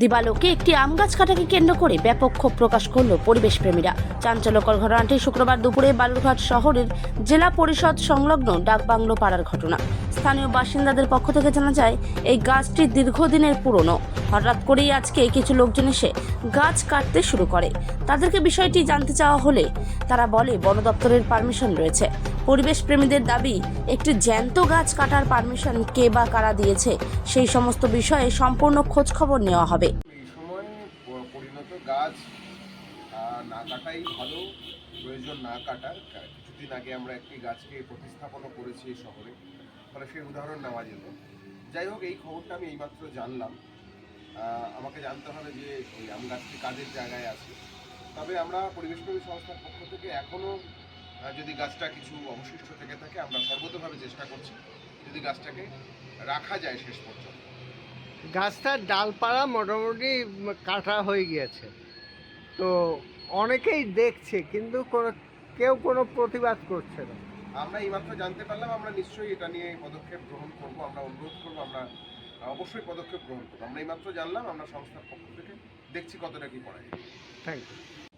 দিবালোকে একটি আম গাছ কাটাকে কেন্দ্র করে ব্যাপক ক্ষোভ প্রকাশ করল পরিবেশ প্রেমীরা। চাঞ্চল্যকর ঘটনাটি শুক্রবার দুপুরে বালুরঘাট শহরের জেলা পরিষদ সংলগ্ন ডাকবাংলো পাড়ার ঘটনা। স্থানীয় বাসিন্দাদের পক্ষ থেকে জানা যায়, এই গাছটি দীর্ঘদিনের পুরনো। হঠাৎ করেই আজকে কিছু লোকজন এসে গাছ কাটতে শুরু করে। তাদেরকে বিষয়টি জানতে চাওয়া হলে তারা বলে বন দপ্তরের পারমিশন রয়েছে। পরিবেশ প্রেমীদের দাবি, একটি জ্যান্ত গাছ কাটার পারমিশন কে বা কারা দিয়েছে সেই সমস্ত বিষয়ে সম্পূর্ণ খোঁজ খবর নেওয়া হবে। এই সময় পরিণত গাছ না কাটাই ভালো, প্রয়োজন না কাটার। কিছুদিন আগে আমরা একটি গাছকে প্রতিস্থাপনও করেছি এই শহরে, ফলে সেই উদাহরণ নেওয়া যেত। যাই হোক, এই খবরটা আমি এইমাত্র জানলাম। আমাকে জানতে হবে যে ওই আম গাছটি কাজের জায়গায় আছে। তবে আমরা পরিবেশপ্রেমী সংস্থার পক্ষ থেকে এখনও যদি গাছটা কিছু অবশিষ্ট থেকে থাকে, আমরা সর্বতভাবে চেষ্টা করছি যদি গাছটাকে রাখা যায় শেষ পর্যন্ত। গাছটার ডালপালা মোটামুটি কাটা হয়ে গিয়েছে, তো অনেকেই দেখছে কিন্তু কেউ কোনো প্রতিবাদ করছে না। আমরা এইমাত্র জানতে পারলাম, আমরা নিশ্চয়ই এটা নিয়ে পদক্ষেপ গ্রহণ করব। আমরা অনুরোধ করবো, আমরা অবশ্যই পদক্ষেপ গ্রহণ করবো। আমরা এইমাত্র জানলাম, আমরা সংস্থার পক্ষ থেকে দেখছি কতটা কি করা যায়। Thank you.